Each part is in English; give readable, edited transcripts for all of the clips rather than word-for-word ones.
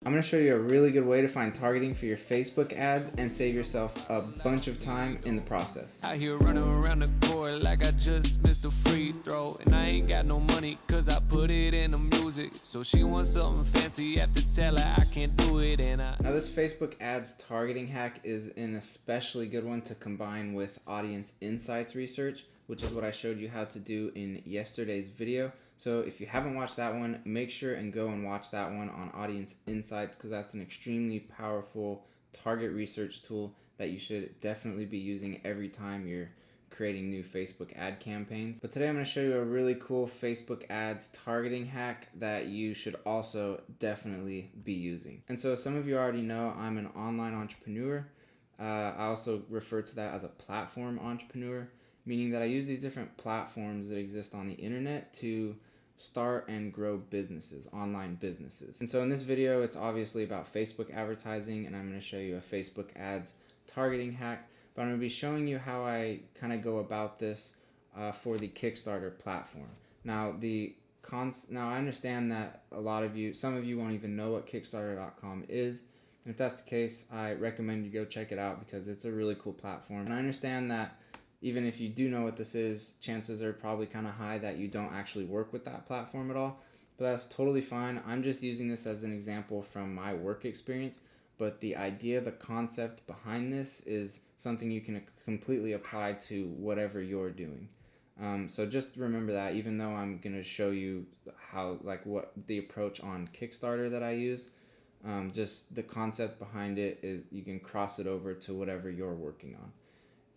I'm going to show you a really good way to find targeting for your Facebook ads and save yourself a bunch of time in the process. Out here running around the court like I just missed a free throw, and I ain't got no money cause I put it in the music. So she wants something fancy, have to tell her I can't do it. Now this Facebook ads targeting hack is an especially good one to combine with audience insights research, which is what I showed you how to do in yesterday's video. So if you haven't watched that one, make sure and go and watch that one on audience insights, because that's an extremely powerful target research tool that you should definitely be using every time you're creating new Facebook ad campaigns. But today I'm going to show you a really cool Facebook ads targeting hack that you should also definitely be using. And so some of you already know I'm an online entrepreneur. I also refer to that as a platform entrepreneur, meaning that I use these different platforms that exist on the internet to start and grow businesses, online businesses. And so in this video, it's obviously about Facebook advertising, and I'm going to show you a Facebook ads targeting hack, but I'm going to be showing you how I kind of go about this for the Kickstarter platform. Now, I understand that some of you won't even know what Kickstarter.com is. And if that's the case, I recommend you go check it out because it's a really cool platform. And I understand that even if you do know what this is, chances are probably kind of high that you don't actually work with that platform at all, but that's totally fine. I'm just using this as an example from my work experience, but the idea, the concept behind this is something you can completely apply to whatever you're doing. So just remember that, even though I'm going to show you what the approach on Kickstarter that I use, just the concept behind it is you can cross it over to whatever you're working on.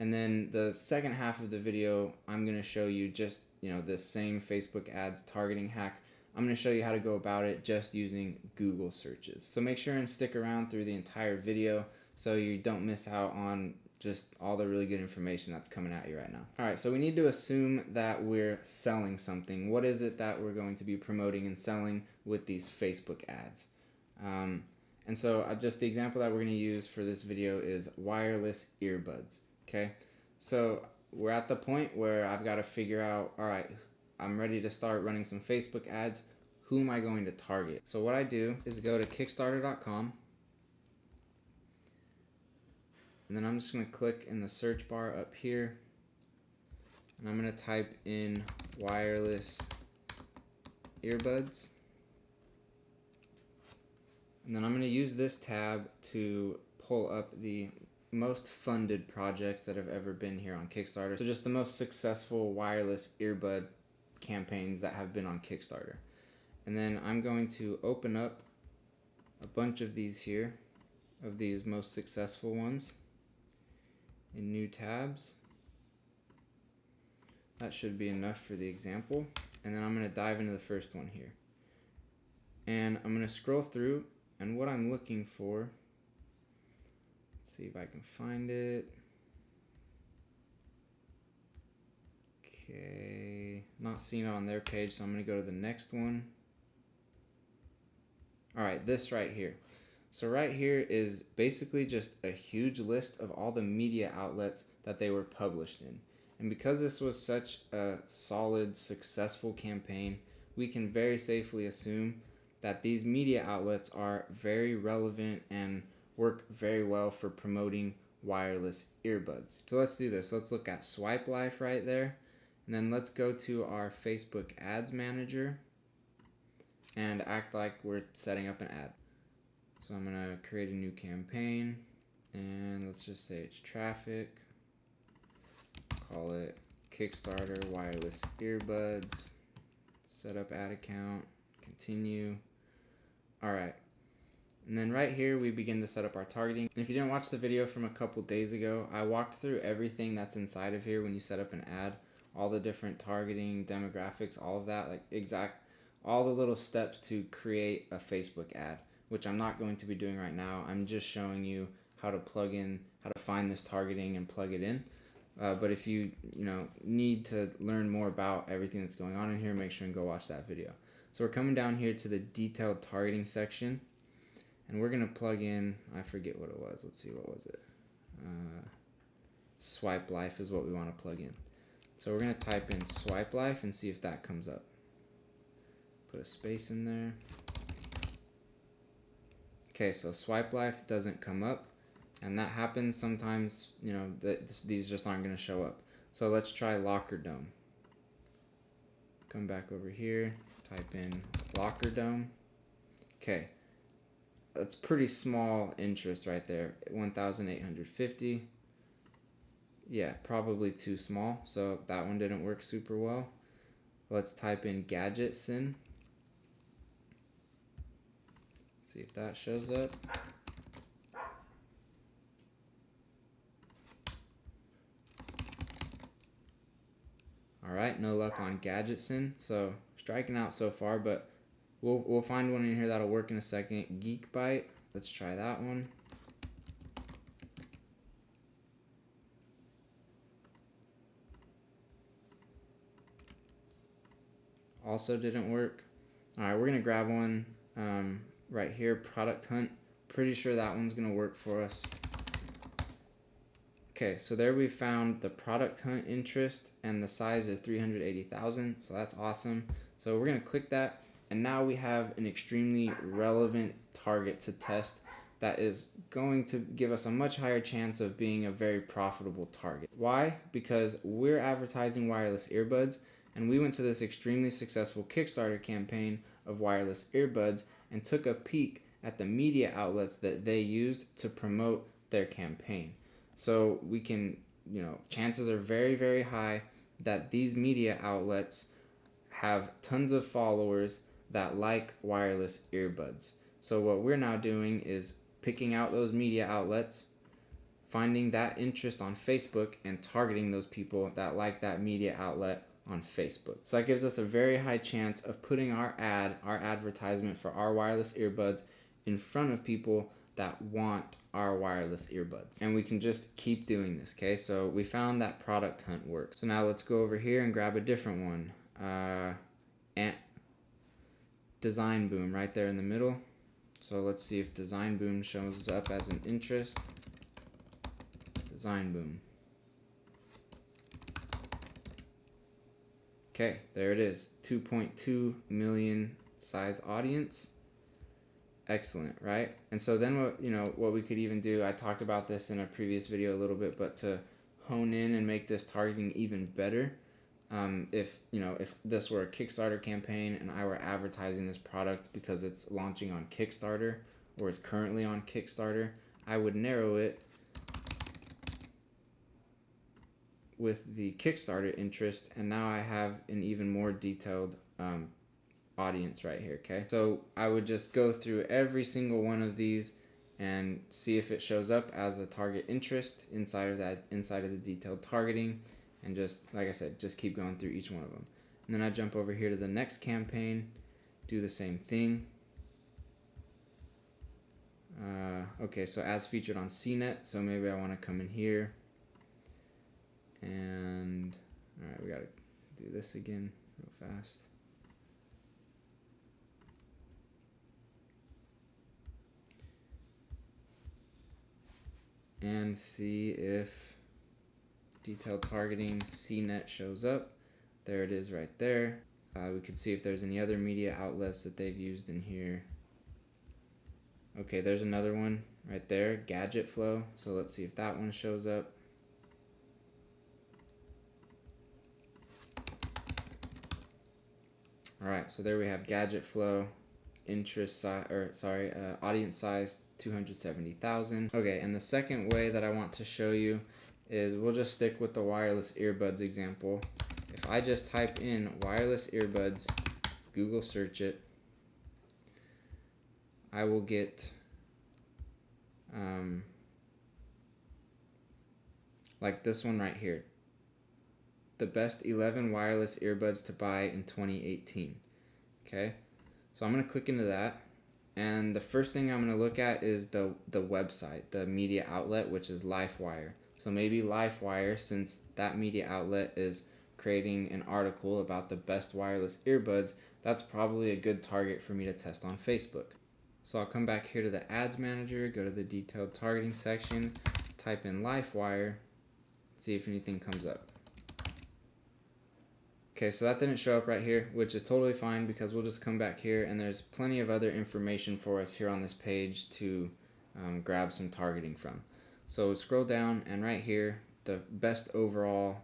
And then the second half of the video, I'm going to show you just, this same Facebook ads targeting hack. I'm going to show you how to go about it just using Google searches. So make sure and stick around through the entire video so you don't miss out on just all the really good information that's coming at you right now. All right, so we need to assume that we're selling something. What is it that we're going to be promoting and selling with these Facebook ads? And so just the example that we're going to use for this video is wireless earbuds. Okay, so we're at the point where I've got to figure out, all right, I'm ready to start running some Facebook ads. Who am I going to target? So what I do is go to Kickstarter.com, and then I'm just going to click in the search bar up here, and I'm going to type in wireless earbuds, and then I'm going to use this tab to pull up the most funded projects that have ever been here on Kickstarter. So just the most successful wireless earbud campaigns that have been on Kickstarter. And then I'm going to open up a bunch of these here, of these most successful ones in new tabs. That should be enough for the example. And then I'm going to dive into the first one here. And I'm going to scroll through, and what I'm looking for, see if I can find it. Okay, not seeing it on their page, so I'm going to go to the next one. All right, this right here. So right here is basically just a huge list of all the media outlets that they were published in. And because this was such a solid, successful campaign, we can very safely assume that these media outlets are very relevant and work very well for promoting wireless earbuds. So let's do this. Let's look at Swipe Life right there, and then let's go to our Facebook Ads Manager and act like we're setting up an ad. So I'm gonna create a new campaign, and let's just say it's traffic. Call it Kickstarter Wireless Earbuds. Set up ad account, continue. All right. And then right here, we begin to set up our targeting. And if you didn't watch the video from a couple days ago, I walked through everything that's inside of here when you set up an ad, all the different targeting, demographics, all of that, all the little steps to create a Facebook ad, which I'm not going to be doing right now. I'm just showing you how to find this targeting and plug it in. But if you need to learn more about everything that's going on in here, make sure and go watch that video. So we're coming down here to the detailed targeting section. And we're going to plug in, I forget what it was. Let's see, what was it? Swipe Life is what we want to plug in. So we're going to type in Swipe Life and see if that comes up. Put a space in there. Okay, so swipe life doesn't come up, and that happens sometimes, you know, these just aren't going to show up. So let's try Locker Dome. Come back over here, type in Locker Dome. Okay, that's pretty small interest right there, 1,850. Yeah, probably too small, so that one didn't work super well. Let's type in Gadget Sin. See if that shows up. Alright, no luck on Gadget Sin, so striking out so far, but we'll find one in here that'll work in a second. Geek Bite, let's try that one. Also didn't work. Alright, we're gonna grab one right here, Product Hunt. Pretty sure that one's gonna work for us. Okay, so there we found the Product Hunt interest, and the size is 380,000, so that's awesome. So we're gonna click that, and now we have an extremely relevant target to test that is going to give us a much higher chance of being a very profitable target. Why? Because we're advertising wireless earbuds, and we went to this extremely successful Kickstarter campaign of wireless earbuds and took a peek at the media outlets that they used to promote their campaign. So we can, you know, chances are very, very high that these media outlets have tons of followers that like wireless earbuds. So what we're now doing is picking out those media outlets, finding that interest on Facebook, and targeting those people that like that media outlet on Facebook. So that gives us a very high chance of putting our advertisement for our wireless earbuds in front of people that want our wireless earbuds. And we can just keep doing this, okay? So we found that Product Hunt works. So now let's go over here and grab a different one. And Design Boom right there in the middle. So let's see if Design Boom shows up as an interest. Design Boom. Okay, there it is. 2.2 million size audience. Excellent, right? And so then what we could even do, I talked about this in a previous video a little bit, but to hone in and make this targeting even better, if this were a Kickstarter campaign and I were advertising this product because it's launching on Kickstarter or is currently on Kickstarter, I would narrow it with the Kickstarter interest, and now I have an even more detailed audience right here, okay? So I would just go through every single one of these and see if it shows up as a target interest inside of the detailed targeting, and just, like I said, just keep going through each one of them. And then I jump over here to the next campaign, do the same thing. Okay, so as featured on CNET, so maybe I want to come in here, and all right, we gotta do this again real fast. And see if detailed targeting CNET shows up. There it is right there. We could see if there's any other media outlets that they've used in here. Okay, there's another one right there, Gadget Flow. So let's see if that one shows up. Alright, so there we have Gadget Flow, audience size 270,000. Okay, and the second way that I want to show you is, we'll just stick with the wireless earbuds example. If I just type in wireless earbuds, Google search it, I will get like this one right here. The best 11 wireless earbuds to buy in 2018. Okay, so I'm going to click into that, and the first thing I'm going to look at is the website, the media outlet, which is LifeWire. So maybe LifeWire, since that media outlet is creating an article about the best wireless earbuds, that's probably a good target for me to test on Facebook. So I'll come back here to the Ads Manager, go to the detailed targeting section, type in LifeWire, see if anything comes up. Okay, so that didn't show up right here, which is totally fine because we'll just come back here and there's plenty of other information for us here on this page to grab some targeting from. So scroll down, and right here, the best overall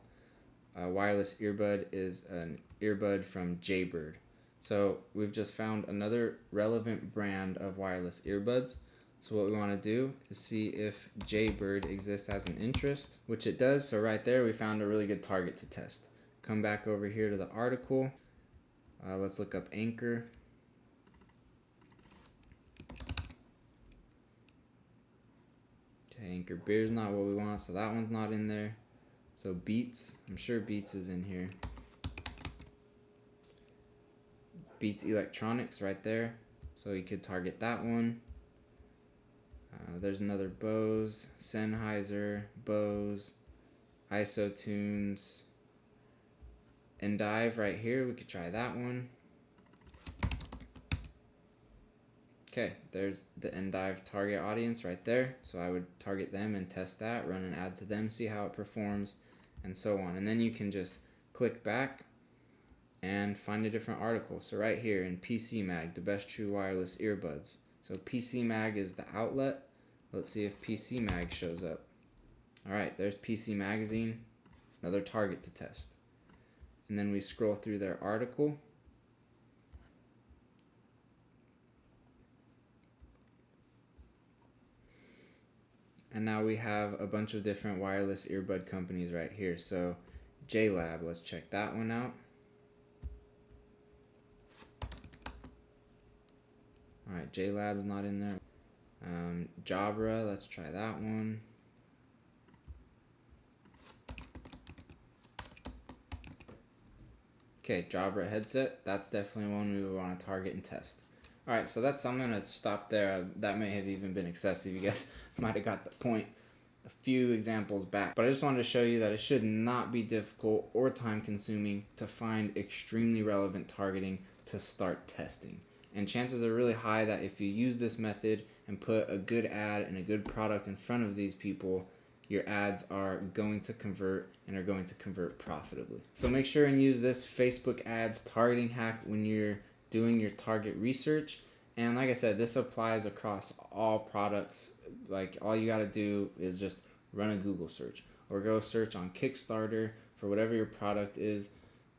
wireless earbud is an earbud from Jaybird. So we've just found another relevant brand of wireless earbuds. So what we want to do is see if Jaybird exists as an interest, which it does. So right there, we found a really good target to test. Come back over here to the article. Let's look up Anchor. Okay, Anchor Beer's not what we want, so that one's not in there. So Beats, I'm sure Beats is in here. Beats Electronics right there, so you could target that one. There's another Bose, Sennheiser, Bose, IsoTunes, Endive right here, we could try that one. Okay, there's the Endive target audience right there, so I would target them and test that, run an ad to them, see how it performs, and so on. And then you can just click back and find a different article. So right here in PC Mag, the best true wireless earbuds. So PC Mag is the outlet. Let's see if PC Mag shows up. Alright, there's PC Magazine, another target to test. And then we scroll through their article. And now we have a bunch of different wireless earbud companies right here. So JLab, let's check that one out. Alright, JLab is not in there. Jabra, let's try that one. Okay, Jabra headset, that's definitely one we would want to target and test. Alright, so I'm going to stop there. That may have even been excessive. You guys might have got the point a few examples back. But I just wanted to show you that it should not be difficult or time consuming to find extremely relevant targeting to start testing. And chances are really high that if you use this method and put a good ad and a good product in front of these people, your ads are going to convert and are going to convert profitably. So make sure and use this Facebook ads targeting hack when you're doing your target research. And like I said, this applies across all products. Like all you got to do is just run a Google search or go search on Kickstarter for whatever your product is.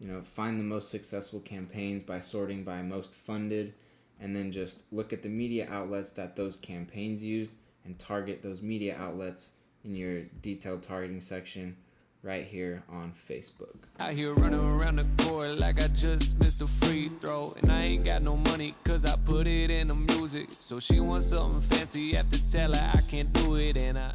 You know, find the most successful campaigns by sorting by most funded, and then just look at the media outlets that those campaigns used and target those media outlets in your detailed targeting section right here on Facebook. Out here running around the court like I just missed a free throw, and I ain't got no money cause I put it in the music. So she wants something fancy, have to tell her I can't do it, and I